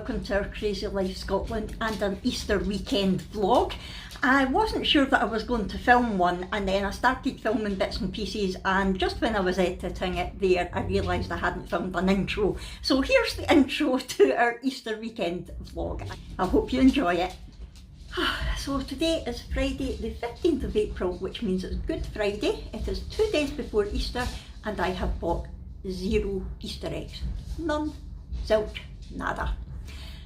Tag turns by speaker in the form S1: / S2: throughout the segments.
S1: welcome to our Crazy Life Scotland and an Easter weekend vlog. I wasn't sure that I was going to film one, and then I started filming bits and pieces, and just when I was editing it there I realised I hadn't filmed an intro. So here's the intro to our Easter weekend vlog. I hope you enjoy it. So today is Friday the 15th of April, which means it's Good Friday. It is 2 days before Easter and I have bought 0 Easter eggs. None. Zilch. Nada.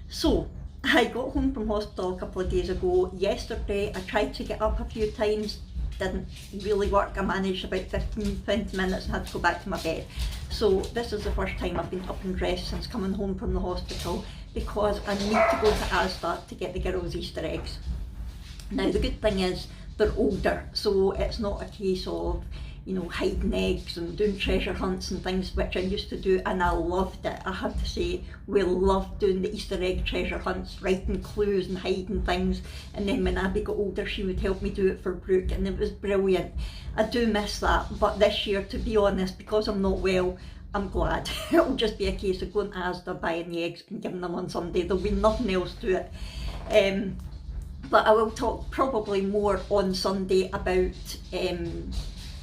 S1: So I got home from hospital a couple of days ago. Yesterday I tried to get up a few times, didn't really work. I managed about 15-20 minutes and had to go back to my bed. So this is the first time I've been up and dressed since coming home from the hospital, because I need to go to Asda to get the girls' Easter eggs. Now the good thing is they're older, so it's not a case of, you know, hiding eggs and doing treasure hunts and things, which I used to do, and I loved it. I have to say, we loved doing the Easter egg treasure hunts, writing clues and hiding things, and then when Abby got older she would help me do it for Brooke, and it was brilliant. I do miss that, but this year, to be honest, because I'm not well, I'm glad. It'll just be a case of going to Asda, buying the eggs and giving them on Sunday. There'll be nothing else to it. But I will talk probably more on Sunday about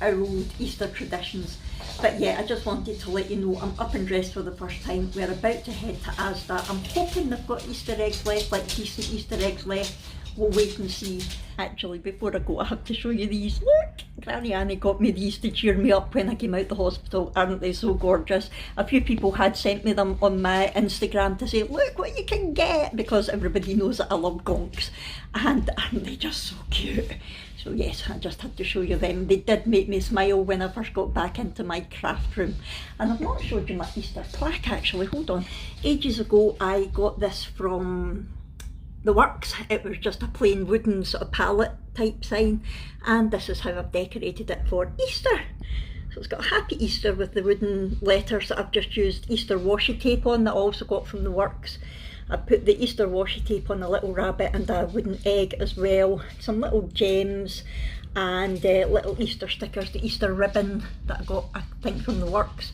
S1: our old Easter traditions. But yeah, I just wanted to let you know I'm up and dressed for the first time. We're about to head to Asda. I'm hoping they've got Easter eggs left, like decent Easter eggs left. We'll wait and see. Actually, before I go, I have to show you these. Look! Granny Annie got me these to cheer me up when I came out the hospital. Aren't they so gorgeous? A few people had sent me them on my Instagram to say, look what you can get, because everybody knows that I love gonks. And aren't they just so cute? So yes, I just had to show you them. They did make me smile when I first got back into my craft room. And I've not showed you my Easter plaque actually, hold on. Ages ago I got this from the works. It was just a plain wooden sort of palette type sign, and this is how I've decorated it for Easter. So it's got Happy Easter with the wooden letters that I've just used Easter washi tape on that I also got from the works. I put the Easter washi tape on a little rabbit and a wooden egg as well, some little gems and little Easter stickers, the Easter ribbon that I got I think from the works,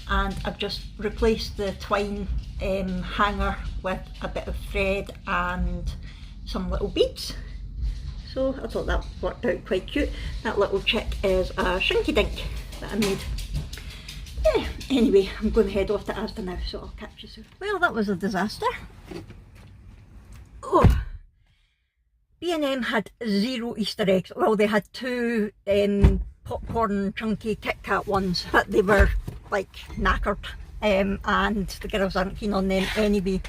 S1: and I've just replaced the twine hanger with a bit of thread and some little beads. So I thought that worked out quite cute. That little chick is a shinky dink that I made. Yeah, anyway, I'm going to head off to Asda now, so I'll catch you soon. Well, that was a disaster. Oh, B&M had 0 Easter eggs. Well, they had 2 popcorn chunky Kit Kat ones, but they were like knackered, and the girls aren't keen on them anyway.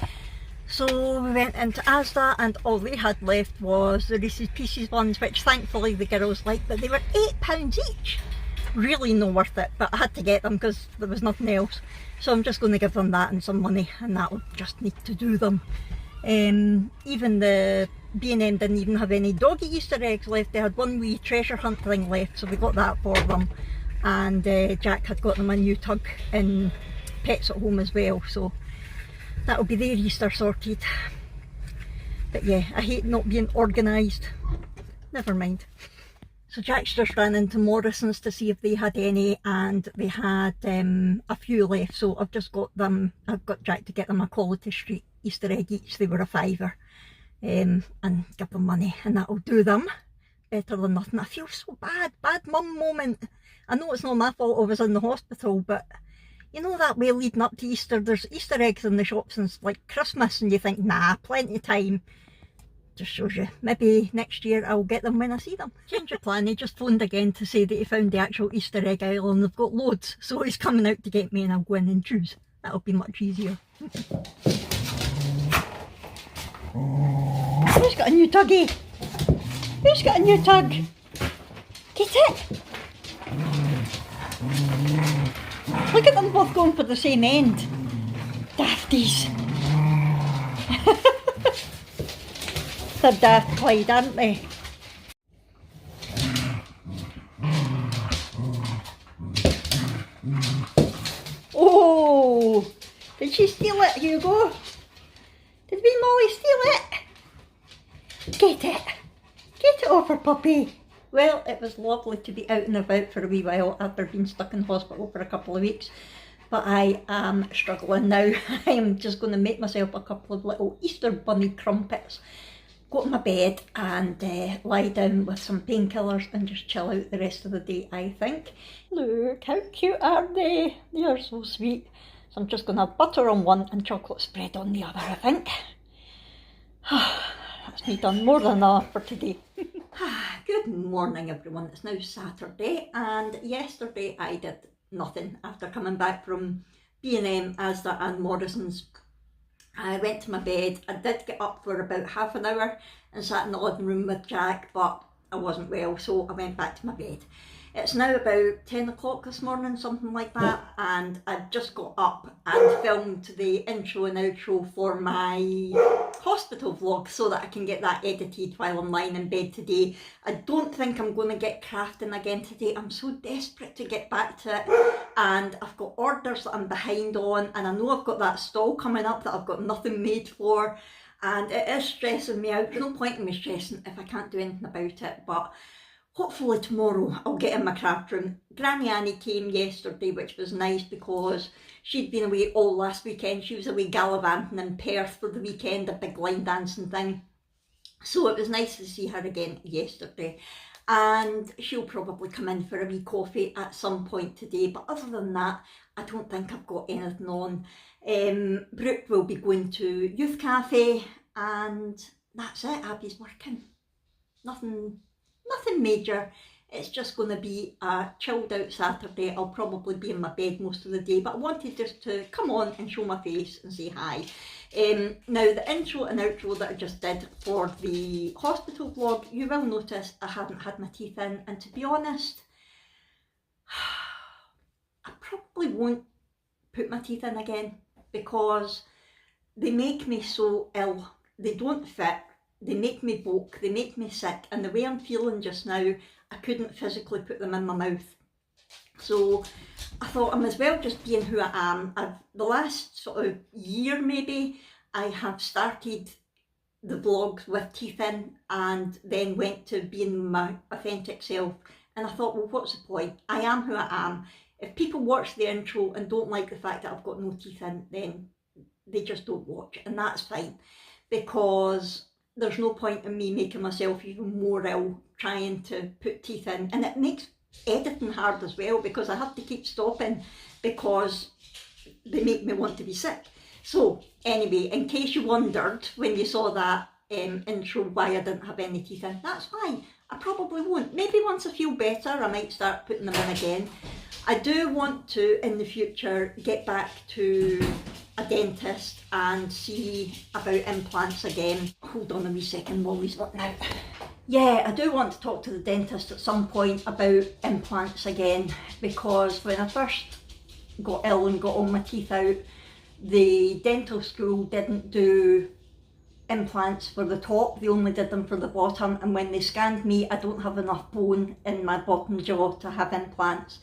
S1: So we went into Asda and all they had left was the Reese's Pieces ones, which thankfully the girls liked, but they were £8 each. Really not worth it, but I had to get them because there was nothing else. So I'm just going to give them that and some money, and that will just need to do them. Even the B&M didn't even have any doggy Easter eggs left. They had one wee treasure hunt thing left, so we got that for them. And Jack had got them a new tug in Pets at Home as well, so that'll be their Easter sorted. But yeah, I hate not being organised. Never mind. So Jack's just ran into Morrison's to see if they had any, and they had a few left, so I've just got them. I've got Jack to get them a Quality Street Easter egg each. They were a £5, and give them money, and that'll do them. Better than nothing. I feel so bad mum moment. I know it's not my fault I was in the hospital, but you know that way leading up to Easter, there's Easter eggs in the shops since like Christmas, and you think, nah, plenty of time. Just shows you, maybe next year I'll get them when I see them. Change of plan, he just phoned again to say that he found the actual Easter egg aisle and they've got loads, so he's coming out to get me and I'll go in and choose. That'll be much easier. Who's got a new tuggy? Who's got a new tug? Get it! Look at them both going for the same end. Dafties. They're daft Clyde, aren't they? Oh! Did she steal it, Hugo? Did wee Molly steal it? Get it! Get it off her, puppy! Well, it was lovely to be out and about for a wee while after being stuck in hospital for a couple of weeks. but I am struggling now. I am just going to make myself a couple of little Easter bunny crumpets, go to my bed and lie down with some painkillers and just chill out the rest of the day, I think. Look, how cute are they? They are so sweet. So I'm just going to have butter on one and chocolate spread on the other, I think. That's me done more than enough for today. Good morning everyone, it's now Saturday, and yesterday I did nothing after coming back from B&M, Asda and Morrison's. I went to my bed. I did get up for about half an hour and sat in the living room with Jack, but I wasn't well, so I went back to my bed. It's now about 10 o'clock this morning, something like that, and I've just got up and filmed the intro and outro for my hospital vlog so that I can get that edited while I'm lying in bed today. I don't think I'm going to get crafting again today. I'm so desperate to get back to it, and I've got orders that I'm behind on, and I know I've got that stall coming up that I've got nothing made for, and it is stressing me out. There's no point in me stressing if I can't do anything about it, but hopefully tomorrow I'll get in my craft room. Granny Annie came yesterday, which was nice because she'd been away all last weekend. She was away gallivanting in Perth for the weekend, a big line dancing thing. So it was nice to see her again yesterday. And she'll probably come in for a wee coffee at some point today. But other than that, I don't think I've got anything on. Brooke will be going to youth cafe, and that's it. Abby's working. Nothing major. It's just going to be a chilled out Saturday. I'll probably be in my bed most of the day, but I wanted just to come on and show my face and say hi. Now the intro and outro that I just did for the hospital vlog, you will notice I haven't had my teeth in, and to be honest, I probably won't put my teeth in again because they make me so ill. They don't fit. They make me bulk, they make me sick, and the way I'm feeling just now, I couldn't physically put them in my mouth. So I thought I might as well just being who I am. The last sort of year maybe, I have started the vlogs with teeth in and then went to being my authentic self. And I thought, well, what's the point? I am who I am. If people watch the intro and don't like the fact that I've got no teeth in, then they just don't watch, and that's fine, because there's no point in me making myself even more ill trying to put teeth in, and it makes editing hard as well because I have to keep stopping because they make me want to be sick. So anyway, in case you wondered when you saw that intro why I didn't have any teeth in, that's why. I probably won't. Maybe once I feel better I might start putting them in again. I do want to, in the future, get back to a dentist and see about implants again. Hold on a wee second, Molly's up now. Yeah, I do want to talk to the dentist at some point about implants again, because when I first got ill and got all my teeth out, the dental school didn't do implants for the top, they only did them for the bottom, and when they scanned me, I don't have enough bone in my bottom jaw to have implants.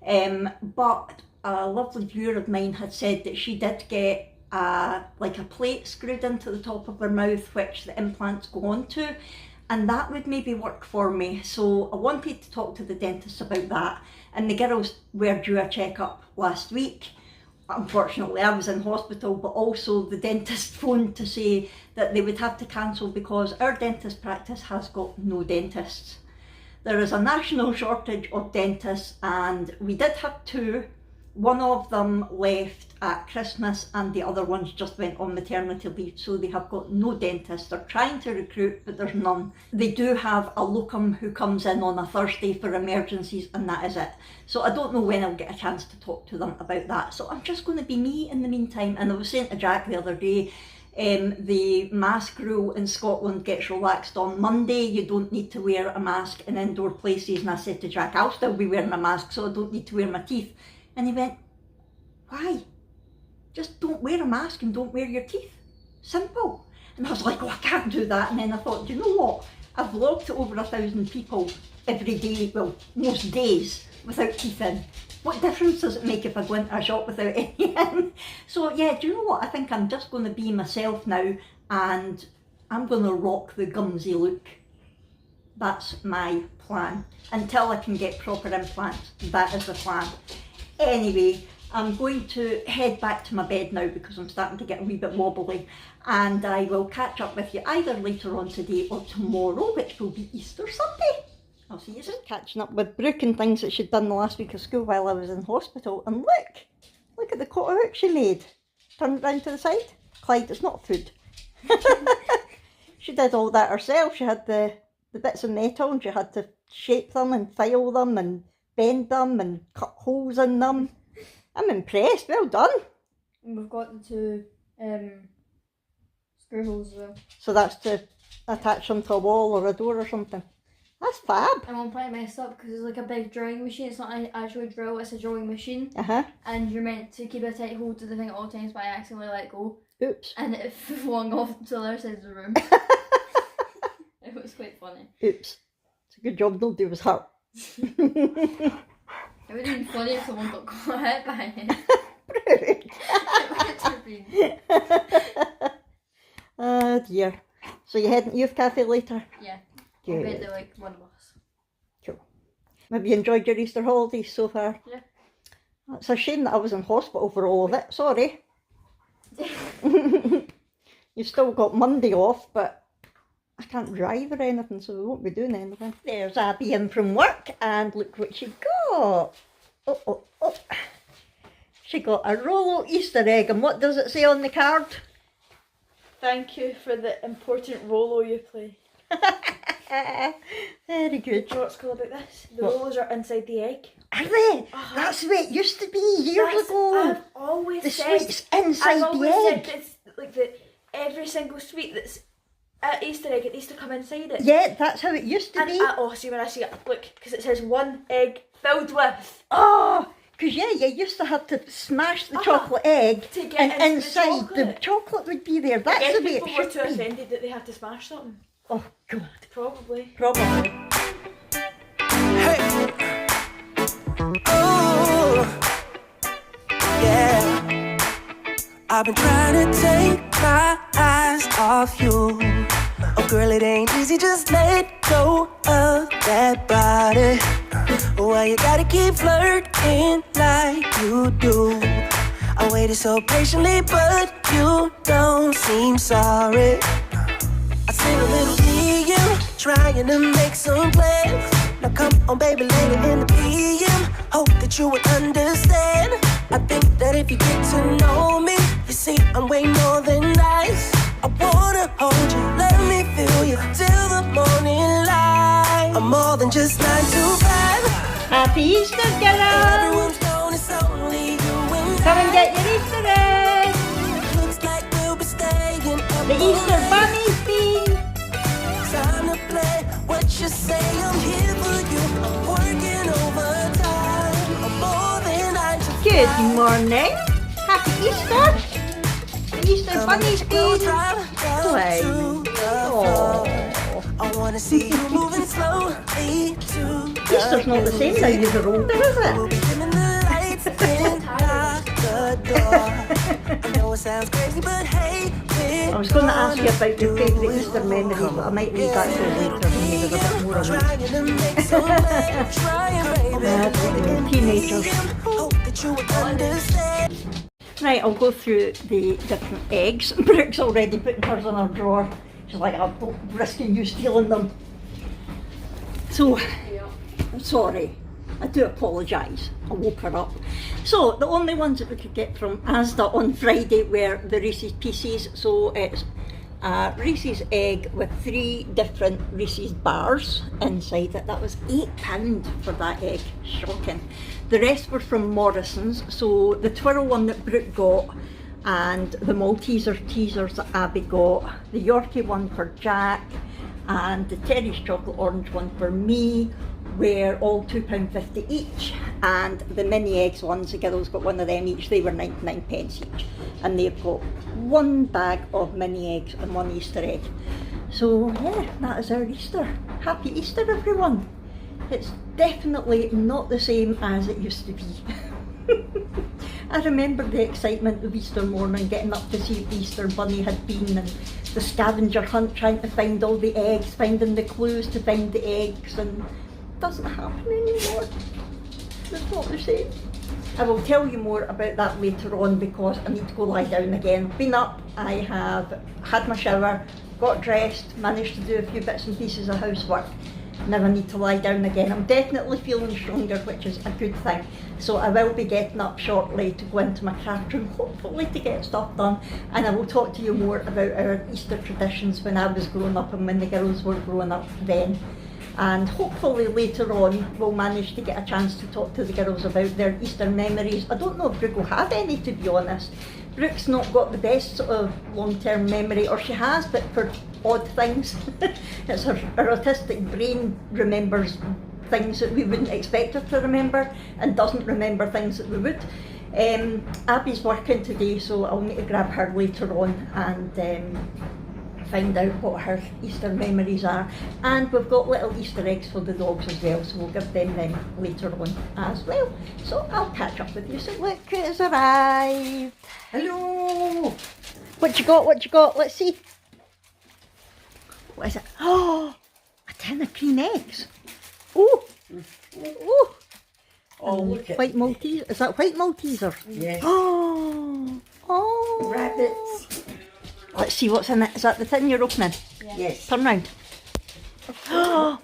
S1: But a lovely viewer of mine had said that she did get like a plate screwed into the top of her mouth which the implants go onto, and that would maybe work for me. So I wanted to talk to the dentist about that, and the girls were due a checkup last week. Unfortunately I was in hospital, but also the dentist phoned to say that they would have to cancel because our dentist practice has got no dentists. There is a national shortage of dentists, and we did have two. One of them left at Christmas and the other ones just went on maternity leave, so they have got no dentists. They're trying to recruit, but there's none. They do have a locum who comes in on a Thursday for emergencies, and that is it. So I don't know when I'll get a chance to talk to them about that. So I'm just going to be me in the meantime. And I was saying to Jack the other day, the mask rule in Scotland gets relaxed on Monday. You don't need to wear a mask in indoor places, and I said to Jack, I'll still be wearing a mask so I don't need to wear my teeth. And he went, why? Just don't wear a mask and don't wear your teeth. Simple. And I was like, oh, I can't do that. And then I thought, do you know what? I've vlogged to over 1,000 people every day, well, most days, without teeth in. What difference does it make if I go into a shop without any in? So yeah, do you know what? I think I'm just going to be myself now, and I'm going to rock the gumsy look. That's my plan. Until I can get proper implants, that is the plan. Anyway, I'm going to head back to my bed now because I'm starting to get a wee bit wobbly, and I will catch up with you either later on today or tomorrow, which will be Easter Sunday. I'll see you soon. Catching up with Brooke and things that she'd done the last week of school while I was in hospital, and look at the coat of hook she made. Turn it round to the side. Clyde, it's not food. She did all that herself. She had the bits of metal and she had to shape them and file them and bend them and cut holes in them. I'm impressed, well done.
S2: And we've got the two screw holes as well.
S1: So that's to attach them to a wall or a door or something. That's fab.
S2: And one part I messed up because it's like a big drawing machine. It's not an actual drill, it's a drawing machine. And you're meant to keep a tight hold to the thing at all times, but I accidentally let go.
S1: Oops.
S2: And it flung off to the other side of the room. It was quite funny.
S1: Oops. It's a good job nobody was hurt.
S2: It would have been funny if someone got hit by it.
S1: Brilliant.
S2: It would have been.
S1: Oh dear. So you heading to youth cafe later?
S2: Yeah.
S1: Good.
S2: I bet they're like one of us.
S1: Cool. Have you enjoyed your Easter holidays so far?
S2: Yeah.
S1: It's a shame that I was in hospital for all of it. Sorry. You've still got Monday off, but I can't drive or anything, so we won't be doing anything. There's Abby in from work, and look what she got. Oh. She got a Rolo Easter egg, and what does it say on the card?
S3: Thank you for the important Rolo you play.
S1: Very good.
S3: Do you know what's cool about this? The Rolos are inside the egg.
S1: Are they? That's the way it used to be years ago.
S3: I've always
S1: the
S3: said,
S1: sweet's inside
S3: I've
S1: the
S3: always
S1: egg.
S3: said it's like that every single sweet that's at Easter egg, it needs to come inside it.
S1: Yeah, that's how it used to
S3: And
S1: be.
S3: see when I see it, look, because it says one egg filled with.
S1: Oh, because you used to have to smash the chocolate egg
S3: to get
S1: and
S3: into
S1: inside the chocolate would be there. That's the way it
S3: people were
S1: should
S3: too
S1: be.
S3: offended that they had to smash something.
S1: Oh, God.
S3: Probably.
S4: Hey. Oh, yeah. I've been trying to take my eyes off you. Oh, girl, it ain't easy, just let go of that body. Why you gotta keep flirting like you do? I waited so patiently, but you don't seem sorry. I see a little DM, trying to make some plans. Now come on, baby, later in the PM. Hope that you would understand. I think that if you get to know me, you see I'm way more than nice. I wanna hold you, let me feel you till the morning light. I'm more than just 9 to 5.
S1: Happy Easter, girl!
S4: Everyone's known it's only you and
S1: Come and get your Easter egg!
S4: Looks like we'll be staying up
S1: The Easter
S4: all night.
S1: Bunny's been!
S4: Time to play what you say, I'm here for you. I'm working overtime. I'm more than 9 to 5.
S1: Good morning! Happy Easter! The Easter Bunny's been! Play. Oh.
S4: I wanna see you moving slowly to
S1: Easter's not the same now you're older, is
S4: We'll
S1: it?
S4: be dimming the lights and lock the door. I know it sounds crazy, but hey,
S1: I was going to ask you about your favourite Easter memories, but I might leave that till later when you have a bit more of it.
S4: trying to make some plans, trying, baby.
S1: Teenagers.
S4: Hope that you would understand.
S1: Right, I'll go through the different eggs. Brooke's already putting hers in her drawer. She's like, I'm risking you stealing them. So, I'm sorry. I do apologise. I woke her up. So, the only ones that we could get from Asda on Friday were the Reese's Pieces. So, it's a Reese's egg with 3 different Reese's bars inside it. That was £8 for that egg. Shocking. The rest were from Morrison's. So, the twirl one that Brooke got, and the Malteser teasers that Abby got, the Yorkie one for Jack, and the Terry's chocolate orange one for me were all £2.50 each, and the mini eggs ones, the girls got one of them each, they were 99p each, and they've got 1 bag of mini eggs and 1 Easter egg. So yeah, that is our Easter. Happy Easter, everyone. It's definitely not the same as it used to be. I remember the excitement of Easter morning, getting up to see if the Easter Bunny had been, and the scavenger hunt, trying to find all the eggs, finding the clues to find the eggs, and it doesn't happen anymore. It's not the same. I will tell you more about that later on because I need to go lie down again. Been up, I have had my shower, got dressed, managed to do a few bits and pieces of housework. Now I need to lie down again. I'm definitely feeling stronger, which is a good thing. So I will be getting up shortly to go into my craft room, hopefully to get stuff done. And I will talk to you more about our Easter traditions when I was growing up and when the girls were growing up then. And hopefully later on we'll manage to get a chance to talk to the girls about their Easter memories. I don't know if Brooke will have any, to be honest. Brooke's not got the best sort of long-term memory, or she has, but for odd things. It's her autistic brain remembers things that we wouldn't expect her to remember and doesn't remember things that we would. Abby's working today, so I'll need to grab her later on and find out what her Easter memories are. And we've got little Easter eggs for the dogs as well, so we'll give them later on as well. So I'll catch up with you. So look who's arrived. Hello! What you got? What you got? Let's see. What is it? Oh, a tin of cream eggs. Oh, oh.
S5: Oh, look at
S1: White Maltese. Is that white Maltese or?
S5: Yes.
S1: Oh, oh.
S5: Rabbits.
S1: Let's see what's in it. Is that the tin you're opening?
S2: Yeah.
S5: Yes.
S1: Turn round. Oh,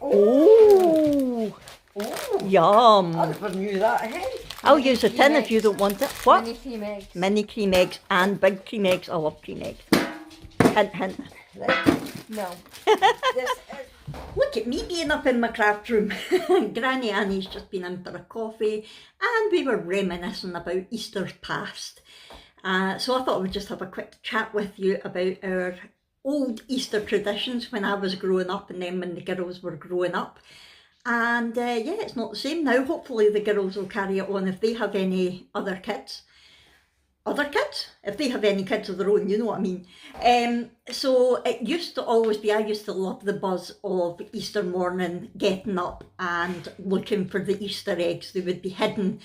S5: Oh,
S1: yum.
S5: I never knew that ahead.
S1: I'll use the tin if you don't want it. What?
S2: Mini cream eggs.
S1: Mini cream eggs and big cream eggs. I love cream eggs. Hint, hint.
S2: No.
S5: This is
S1: Look at me being up in my craft room. Granny Annie's just been in for a coffee and we were reminiscing about Easter's past. So I thought I would just have a quick chat with you about our old Easter traditions when I was growing up and then when the girls were growing up. And yeah, it's not the same now. Hopefully the girls will carry it on if they have any other kids. Other kids? If they have any kids of their own, you know what I mean. So it used to always be, I used to love the buzz of Easter morning, getting up and looking for the Easter eggs. They would be hidden.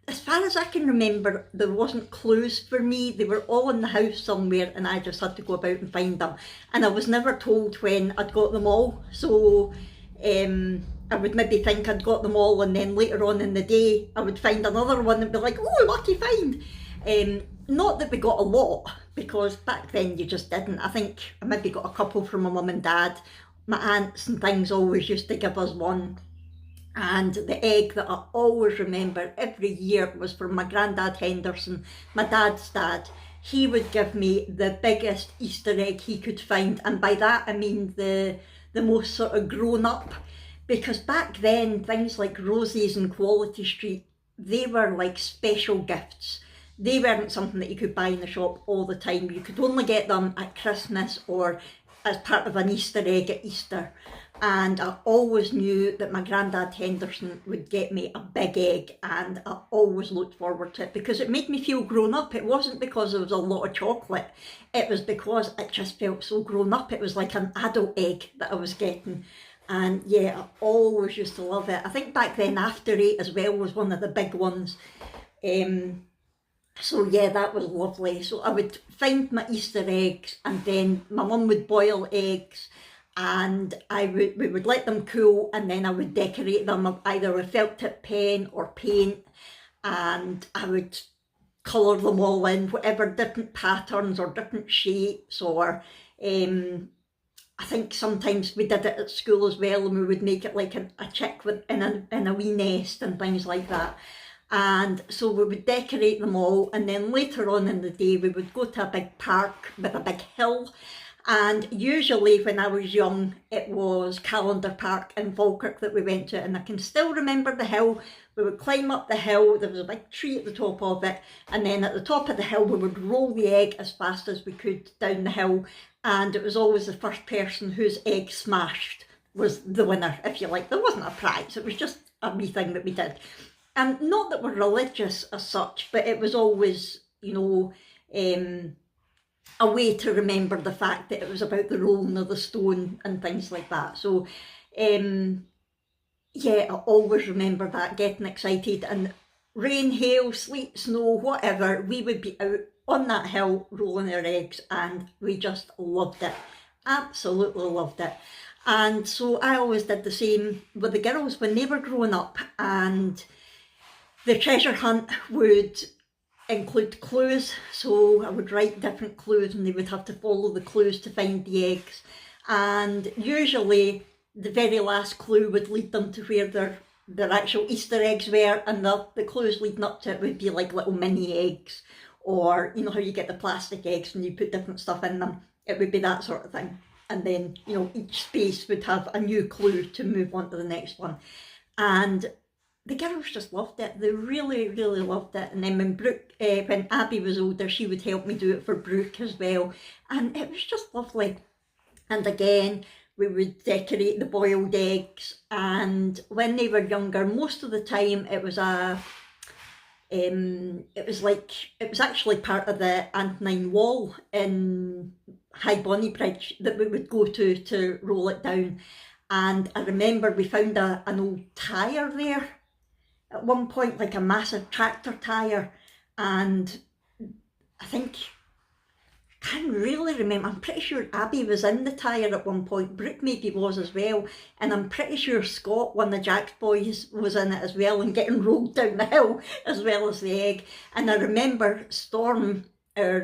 S1: As far as I can remember, there wasn't clues for me. They were all in the house somewhere and I just had to go about and find them. And I was never told when I'd got them all. So I would maybe think I'd got them all and then later on in the day I would find another one and be like, oh, lucky find. Not that we got a lot, because back then you just didn't. I think I maybe got a couple from my mum and dad. My aunts and things always used to give us one. And the egg that I always remember every year was from my granddad Henderson, my dad's dad. He would give me the biggest Easter egg he could find, and by that I mean the most sort of grown up, because back then things like Rosie's and Quality Street, they were like special gifts. They weren't something that you could buy in the shop all the time. You could only get them at Christmas or as part of an Easter egg at Easter. And I always knew that my granddad Henderson would get me a big egg, and I always looked forward to it because it made me feel grown up. It wasn't because there was a lot of chocolate, it was because it just felt so grown up. It was like an adult egg that I was getting. And yeah, I always used to love it. I think back then After 8 as well was one of the big ones. So yeah, that was lovely. So I would find my Easter eggs and then my mum would boil eggs and we would let them cool, and then I would decorate them either with felt tip pen or paint, and I would colour them all in whatever different patterns or different shapes, or I think sometimes we did it at school as well, and we would make it like a chick in a wee nest and things like that. And so we would decorate them all, and then later on in the day we would go to a big park with a big hill. And usually when I was young, it was Calendar Park in Falkirk that we went to, and I can still remember the hill. We would climb up the hill, there was a big tree at the top of it, and then at the top of the hill we would roll the egg as fast as we could down the hill, and it was always the first person whose egg smashed was the winner, if you like. There wasn't a prize, it was just a wee thing that we did. And not that we're religious as such, but it was always, you know, a way to remember the fact that it was about the rolling of the stone and things like that. So yeah, I always remember that, getting excited, and rain, hail, sleet, snow, whatever, we would be out on that hill rolling our eggs, and we just loved it. Absolutely loved it. And so I always did the same with the girls when they were growing up, and The treasure hunt would include clues, so I would write different clues and they would have to follow the clues to find the eggs, and usually the very last clue would lead them to where their actual Easter eggs were, and the clues leading up to it would be like little mini eggs, or you know how you get the plastic eggs and you put different stuff in them, it would be that sort of thing. And then, you know, each space would have a new clue to move on to the next one. And the girls just loved it. They really, really loved it. And then when Abby was older, she would help me do it for Brooke as well. And it was just lovely. And again, we would decorate the boiled eggs. And when they were younger, most of the time it was it was actually part of the Antonine Wall in High Bonnybridge that we would go to roll it down. And I remember we found an old tyre there at one point, like a massive tractor tyre, and I can't really remember, I'm pretty sure Abby was in the tyre at one point, Brooke maybe was as well, and I'm pretty sure Scott, one of Jack's boys, was in it as well and getting rolled down the hill as well as the egg. And I remember Storm, our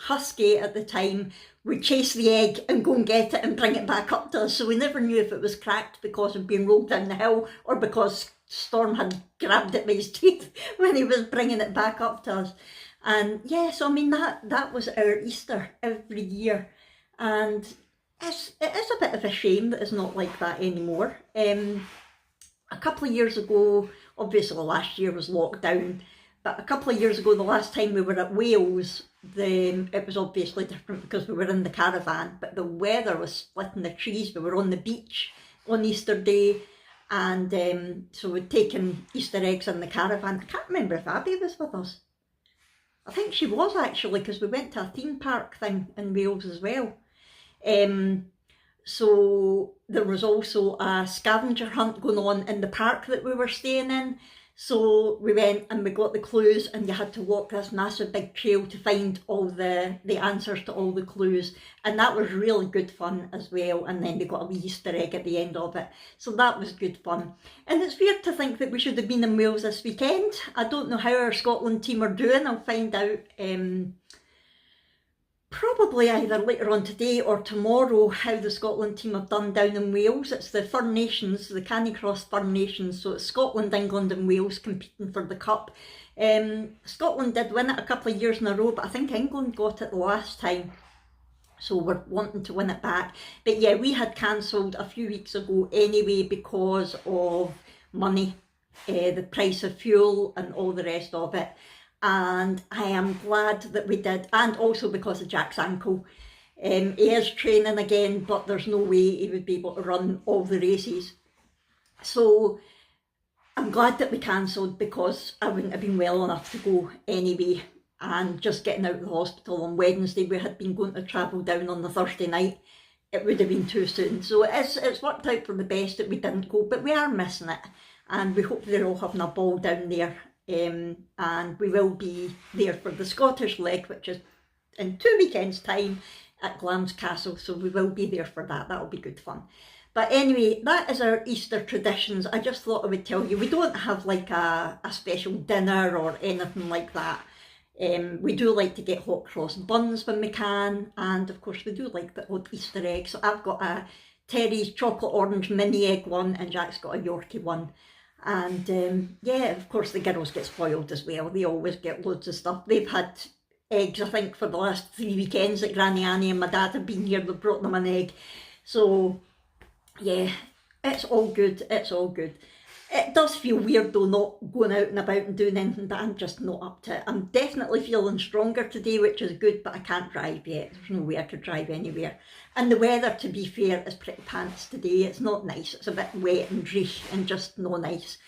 S1: husky at the time, would chase the egg and go and get it and bring it back up to us, so we never knew if it was cracked because of being rolled down the hill or because Storm had grabbed it by his teeth when he was bringing it back up to us. And yeah, so I mean that was our Easter every year, and it is a bit of a shame that it's not like that anymore. A couple of years ago, obviously last year was lockdown, but a couple of years ago, the last time we were at Wales, it was obviously different because we were in the caravan, but the weather was splitting the trees. We were on the beach on Easter Day, and so we'd taken Easter eggs in the caravan. I can't remember if Abby was with us. I think she was actually, because we went to a theme park thing in Wales as well. So there was also a scavenger hunt going on in the park that we were staying in. So we went and we got the clues, and you had to walk this massive big trail to find all the answers to all the clues, and that was really good fun as well. And then they got a wee Easter egg at the end of it, so that was good fun. And it's weird to think that we should have been in Wales this weekend. I don't know how our Scotland team are doing. I'll find out probably either later on today or tomorrow how the Scotland team have done down in Wales. It's the First Nations, the Canicross First Nations, so it's Scotland, England and Wales competing for the cup. Scotland did win it a couple of years in a row, but I think England got it the last time, so we're wanting to win it back. But yeah, we had cancelled a few weeks ago anyway because of money, the price of fuel and all the rest of it. And I am glad that we did, and also because of Jack's ankle. He is training again, but there's no way he would be able to run all the races. So I'm glad that we cancelled, because I wouldn't have been well enough to go anyway. And just getting out of the hospital on Wednesday, we had been going to travel down on the Thursday night. It would have been too soon. So it's worked out for the best that we didn't go, but we are missing it. And we hope they're all having a ball down there. And we will be there for the Scottish leg, which is in 2 weekends time at Glamis Castle, so we will be there for that. That'll be good fun. But anyway, that is our Easter traditions. I just thought I would tell you, we don't have like a special dinner or anything like that. We do like to get hot cross buns when we can, and of course we do like the odd Easter egg. So I've got a Terry's chocolate orange mini egg one, and Jack's got a Yorkie one. And yeah, of course the girls get spoiled as well. They always get loads of stuff. They've had eggs, I think, for the last 3 weekends that Granny Annie and my dad have been here. They've brought them an egg. So yeah, it's all good. It's all good. It does feel weird though, not going out and about and doing anything, but I'm just not up to it. I'm definitely feeling stronger today, which is good, but I can't drive yet. There's no way I could drive anywhere. And the weather, to be fair, is pretty pants today. It's not nice. It's a bit wet and dreary and just no nice.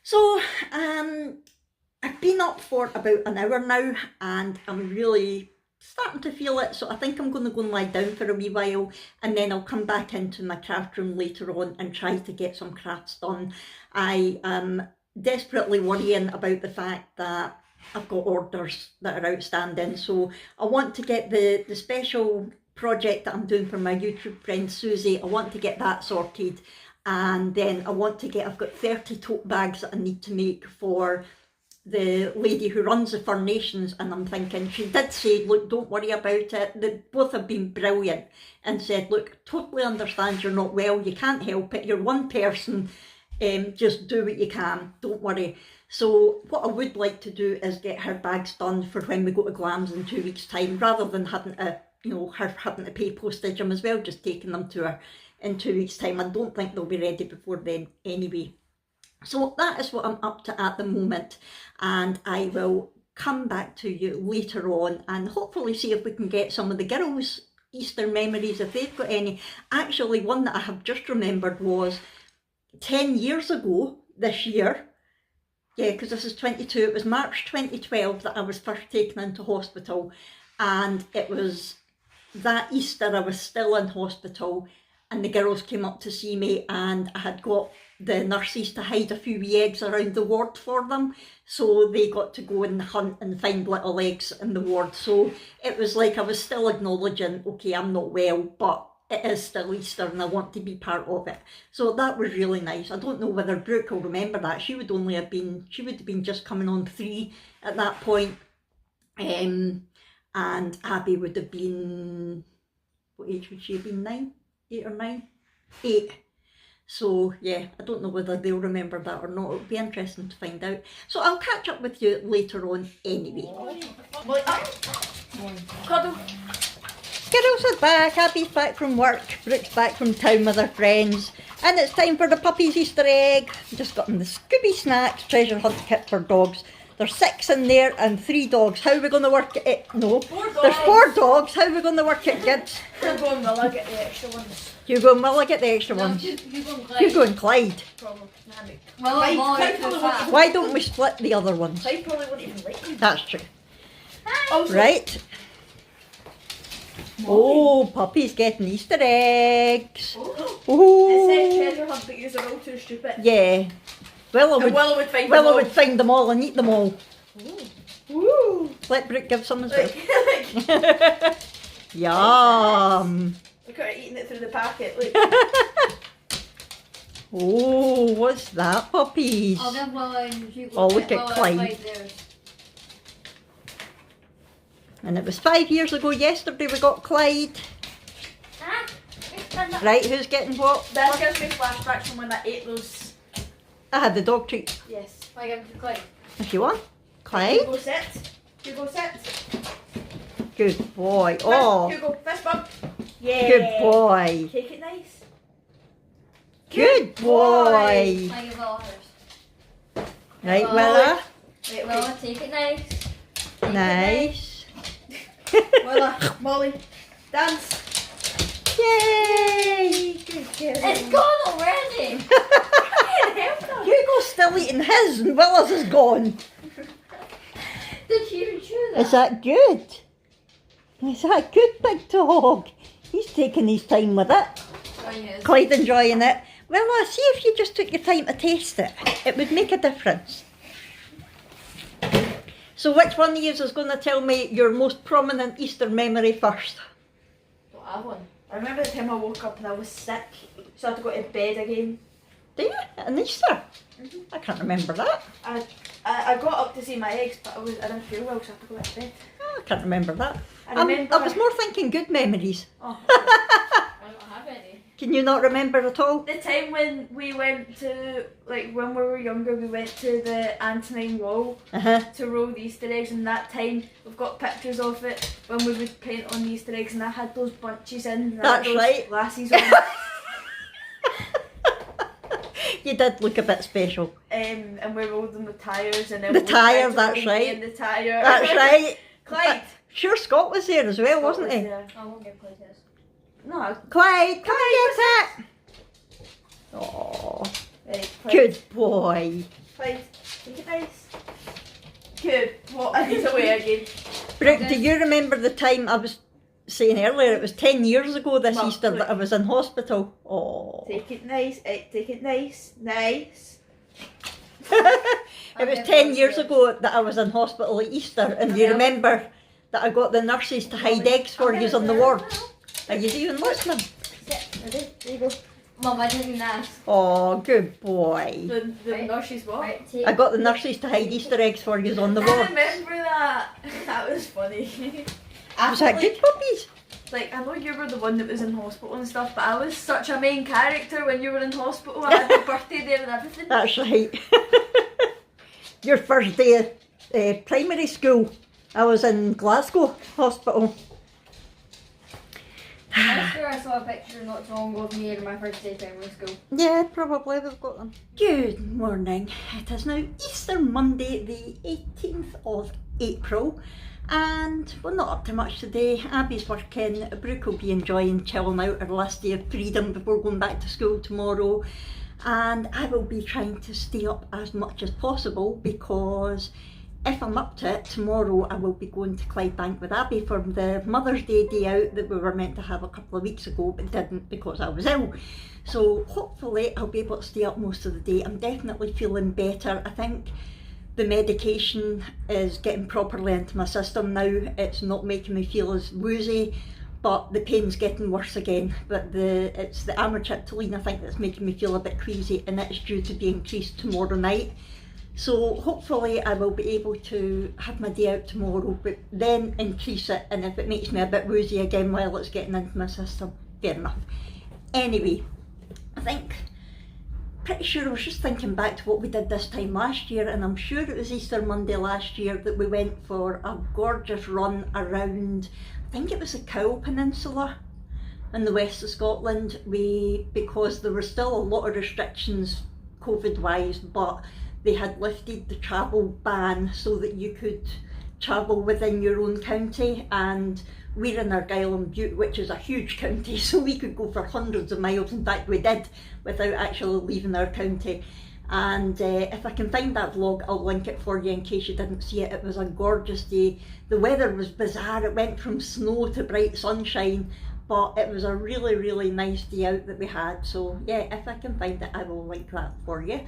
S1: So I've been up for about an hour now, and I'm really starting to feel it, so I think I'm going to go and lie down for a wee while, and then I'll come back into my craft room later on and try to get some crafts done. I am desperately worrying about the fact that I've got orders that are outstanding, so I want to get the special project that I'm doing for my YouTube friend Susie, I want to get that sorted, And then I've got 30 tote bags that I need to make for the lady who runs the Furnations, and I'm thinking, she did say, look, don't worry about it. They both have been brilliant and said, look, totally understand you're not well, you can't help it, you're one person, just do what you can, don't worry. So what I would like to do is get her bags done for when we go to Glams in 2 weeks' time, rather than having to, her having to pay postage. I'm as well just taking them to her in 2 weeks' time. I don't think they'll be ready before then anyway. So that is what I'm up to at the moment, and I will come back to you later on and hopefully see if we can get some of the girls' Easter memories, if they've got any. Actually, one that I have just remembered was 10 years ago this year. Yeah, because this is 22. It was March 2012 that I was first taken into hospital, and it was that Easter I was still in hospital, and the girls came up to see me, and I had got the nurses to hide a few wee eggs around the ward for them, so they got to go and hunt and find little eggs in the ward. So it was like I was still acknowledging, okay, I'm not well, but it is still Easter and I want to be part of it. So that was really nice. I don't know whether Brooke will remember that. She would have been just coming on 3 at that point. And Abby would have been, what age would she have been? 9? 8 or 9? 8. So yeah, I don't know whether they'll remember that or not. It'll be interesting to find out. So I'll catch up with you later on anyway.
S3: Cuddle.
S1: Girls are back, Abby's back from work, Brooke's back from town with her friends, and it's time for the puppies' Easter egg. Just got them the Scooby Snacks treasure hunt kit for dogs. There's 6 in there and 3 dogs. How are we going to work it? No,
S3: 4 dogs.
S1: There's 4 dogs. How are we going to work it, kids?
S3: Hugo and Willa get the extra ones.
S1: Hugo and Willa get the extra ones. Hugo and Clyde.
S3: Probably.
S1: Why don't we split the other ones?
S3: Clyde probably wouldn't even like them.
S1: That's true.
S3: Also,
S1: Right. Oh, puppy's getting Easter eggs.
S3: It
S1: Oh.
S3: says treasure hunt, but you're all too stupid.
S1: Yeah. Willa
S3: And
S1: would,
S3: Willa would find them
S1: Willa
S3: all.
S1: would find them all and eat them all.
S3: Woo!
S1: Let Brooke give some as well.
S3: Like,
S1: Yum.
S3: look at her eating it through the packet. Look.
S1: Oh, what's that, puppies?
S2: I'll give Willa and Hugo.
S1: Oh, look at
S2: Willa
S1: Clyde.
S2: theirs.
S1: And it was 5 years ago yesterday we got Clyde. Right, who's getting what?
S3: That gives me flashbacks from when I ate those.
S1: I had the dog treat.
S3: Yes.
S2: I give it to Clyde.
S1: If you want. Clyde.
S3: Hugo sit. Hugo sit.
S1: Good boy. Oh,
S3: Hugo, fist bump. Yeah.
S1: good boy.
S3: Take it nice.
S1: Good boy.
S2: I give Willa hers.
S1: Right,
S2: Oh.
S1: Willa.
S3: Right,
S2: Willa, take it nice. Take it
S1: Nice.
S3: Willa, Molly, dance.
S1: Yay.
S3: Good girl.
S2: It's gone already.
S1: Hugo's still eating his and Willa's is gone.
S2: Did you even chew that?
S1: Is that good? Is that good, big dog? He's taking his time with it.
S2: Oh, yes.
S1: Quite enjoying it. Well, see if you just took your time to taste it. It would make a difference. So which one of you is going to tell me your most prominent Easter memory first?
S3: Don't have one. I remember the time I woke up and I was sick, so I had to go to bed again.
S1: Do you? An Easter? I can't remember that.
S3: I got up to see my eggs, but I didn't feel well, so I had to go to bed.
S1: Oh, I can't remember that.
S3: I remember.
S1: I was more thinking good memories.
S3: Oh,
S2: I don't have any.
S1: Can you not remember at all?
S3: the time when we went to, like, when we were younger, we went to the Antonine Wall
S1: Uh-huh.
S3: to roll the Easter eggs, and that time we've got pictures of it when we would paint on the Easter eggs, and I had those bunches in. And I had
S1: That's
S3: those
S1: right.
S3: Glasses on.
S1: You did look a bit special.
S3: And we rolled them with tyres, and then
S1: The
S3: we
S1: tyre,
S3: tried to
S1: that's
S3: roll
S1: right.
S3: in the tyre.
S1: That's right.
S3: Clyde.
S1: Sure, Scott was there as well, wasn't he?
S3: there.
S2: I won't give Clyde his.
S3: No.
S1: Clyde, come and get it. Oh,
S3: Right, Clyde.
S1: good boy.
S3: Clyde, take it nice. Good. What? I need away again.
S1: Brooke, do you remember the time I was saying earlier? It was 10 years ago this
S3: Well,
S1: Easter
S3: look.
S1: that I was in hospital. Oh.
S3: Take it nice. Take it nice. Nice.
S1: It was
S2: Okay,
S1: 10
S2: well,
S1: years
S2: sure.
S1: ago that I was in hospital at Easter, and you
S3: Okay.
S1: remember that I got the nurses to hide eggs for you on the ward. Are you even listening?
S3: Sit. Ready? There you go.
S2: Mum, I didn't even ask.
S1: Oh, good boy.
S3: The
S2: Right.
S3: nurse's what?
S2: Right, take.
S1: I got the nurses to hide Easter eggs for you on the
S3: I
S1: wall.
S3: remember that. That was funny. I
S1: Was
S3: felt
S1: that good puppies?
S3: like, I know you were the one that was in hospital and stuff, but I was such a main character when you were in hospital. I had your birthday there and everything.
S1: That's right. Your first day of primary school. I was in Glasgow Hospital.
S2: I'm sure I saw a picture not so long ago of me in my first day of primary school.
S1: Yeah, probably we've got them. Good morning. It is now Easter Monday, the 18th of April, and we're not up to much today. Abby's working, Brooke will be enjoying chilling out her last day of freedom before going back to school tomorrow, and I will be trying to stay up as much as possible because if I'm up to it, tomorrow I will be going to Clydebank with Abby for the Mother's Day day out that we were meant to have a couple of weeks ago but didn't because I was ill. So hopefully I'll be able to stay up most of the day. I'm definitely feeling better. I think the medication is getting properly into my system now. It's not making me feel as woozy, but the pain's getting worse again. But it's the amitriptyline I think that's making me feel a bit queasy, and it's due to be increased tomorrow night. So hopefully I will be able to have my day out tomorrow, but then increase it, and if it makes me a bit woozy again while it's getting into my system, fair enough. Anyway, I think, pretty sure I was just thinking back to what we did this time last year, and I'm sure it was Easter Monday last year that we went for a gorgeous run around, I think it was the Cowell Peninsula in the west of Scotland, because there were still a lot of restrictions COVID-wise, but they had lifted the travel ban so that you could travel within your own county, and we're in Argyll and Bute, which is a huge county, so we could go for hundreds of miles. In fact, we did, without actually leaving our county. And if I can find that vlog, I'll link it for you in case you didn't see it. It was a gorgeous day. The weather was bizarre. It went from snow to bright sunshine, but it was a really, really nice day out that we had. So yeah, if I can find it, I will link that for you.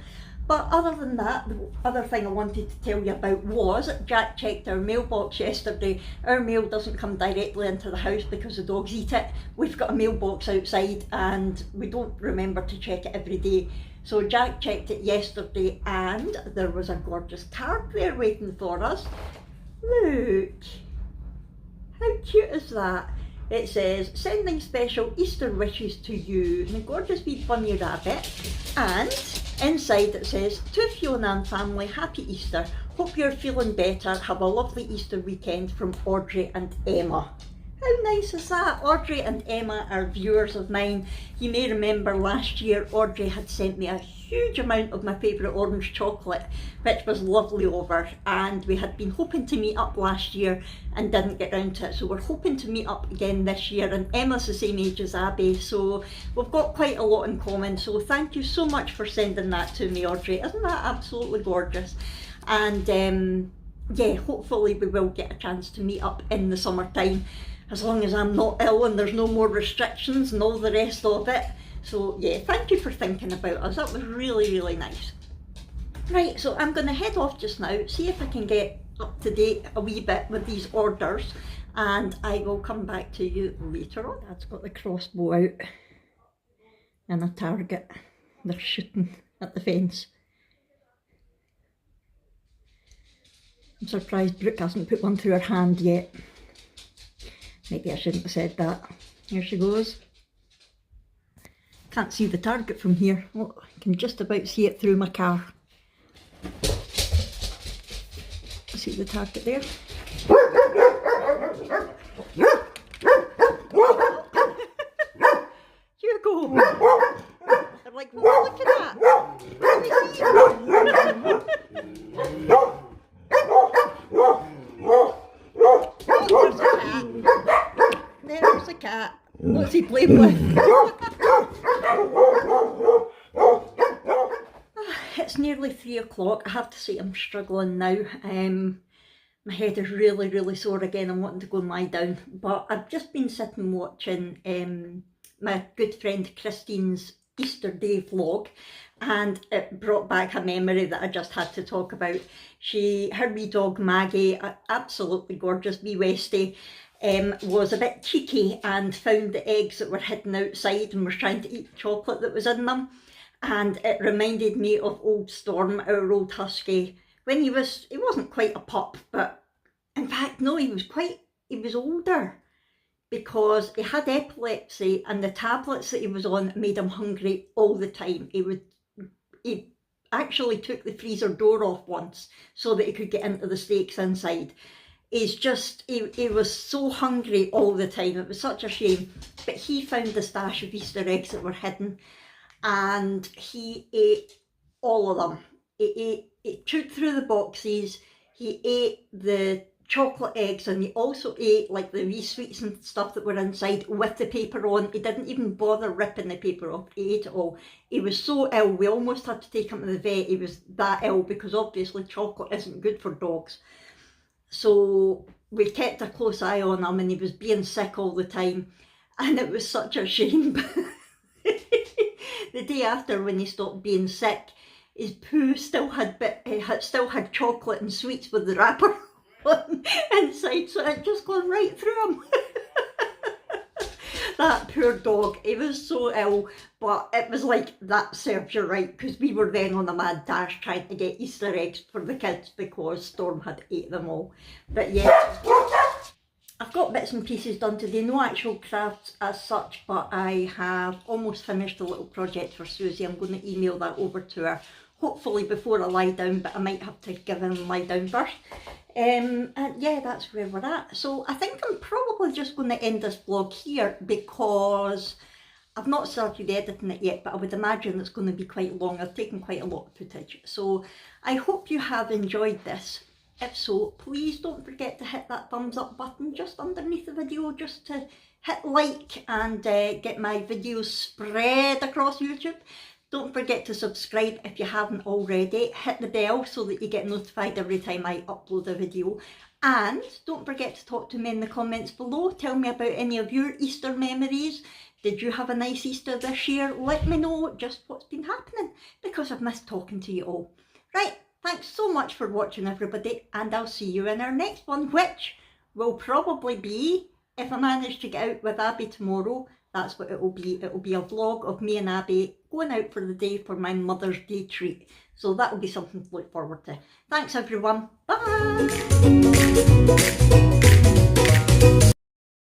S1: But other than that, the other thing I wanted to tell you about was Jack checked our mailbox yesterday. Our mail doesn't come directly into the house because the dogs eat it. We've got a mailbox outside and we don't remember to check it every day. So Jack checked it yesterday and there was a gorgeous card there waiting for us. Look, how cute is that? It says, sending special Easter wishes to you, and a gorgeous wee bunny rabbit, and inside it says, to Fiona and family, happy Easter, hope you're feeling better, have a lovely Easter weekend from Audrey and Emma. How nice is that? Audrey and Emma are viewers of mine. You may remember last year Audrey had sent me a huge amount of my favourite orange chocolate, which was lovely of her, and we had been hoping to meet up last year and didn't get round to it, so we're hoping to meet up again this year. And Emma's the same age as Abby, so we've got quite a lot in common. So thank you so much for sending that to me, Audrey. Isn't that absolutely gorgeous? And yeah, hopefully we will get a chance to meet up in the summertime, as long as I'm not ill and there's no more restrictions and all the rest of it. So yeah, thank you for thinking about us. That was really, really nice. Right, so I'm going to head off just now, see if I can get up to date a wee bit with these orders, and I will come back to you later on. Dad's got the crossbow out and a target. They're shooting at the fence. I'm surprised Brooke hasn't put one through her hand yet. Maybe I shouldn't have said that. Here she goes. Can't see the target from here. Oh, I can just about see it through my car. See the target there? You go! They're like, look at that! Let me see. There's a cat. What's he playing with? It's nearly 3 o'clock. I have to say I'm struggling now. My head is really, really sore again. I'm wanting to go and lie down. But I've just been sitting watching my good friend Christine's Easter Day vlog, and it brought back a memory that I just had to talk about. Her wee dog Maggie, absolutely gorgeous wee Westie, was a bit cheeky and found the eggs that were hidden outside and was trying to eat the chocolate that was in them. And it reminded me of old Storm, our old husky, when he wasn't quite a pup, but in fact, no, he was older, because he had epilepsy and the tablets that he was on made him hungry all the time. He actually took the freezer door off once so that he could get into the steaks inside. He was so hungry all the time. It was such a shame. But he found the stash of Easter eggs that were hidden, and he ate all of them. He chewed through the boxes, he ate the chocolate eggs, and he also ate like the wee sweets and stuff that were inside with the paper on. He didn't even bother ripping the paper off. He ate it all. He was so ill, we almost had to take him to the vet. He was that ill, because obviously chocolate isn't good for dogs. So we kept a close eye on him, and he was being sick all the time, and it was such a shame. The day after, when he stopped being sick, his poo still had chocolate and sweets with the wrapper on inside, so it just gone right through him. That poor dog, he was so ill, but it was like, that serves you right, because we were then on a mad dash trying to get Easter eggs for the kids because Storm had ate them all. But yeah, I've got bits and pieces done today, no actual crafts as such, but I have almost finished a little project for Susie. I'm going to email that over to her, hopefully before I lie down, but I might have to give him a lie down first. And yeah, that's where we're at. So I think I'm probably just going to end this vlog here, because I've not started editing it yet, but I would imagine it's going to be quite long. I've taken quite a lot of footage. So I hope you have enjoyed this. If so, please don't forget to hit that thumbs up button just underneath the video, just to hit like and get my videos spread across YouTube. Don't forget to subscribe if you haven't already. Hit the bell so that you get notified every time I upload a video. And don't forget to talk to me in the comments below. Tell me about any of your Easter memories. Did you have a nice Easter this year? Let me know just what's been happening, because I've missed talking to you all. Right, thanks so much for watching, everybody, and I'll see you in our next one, which will probably be, if I manage to get out with Abby tomorrow, that's what it will be. It will be a vlog of me and Abby going out for the day for my Mother's Day treat. So that will be something to look forward to. Thanks everyone. Bye!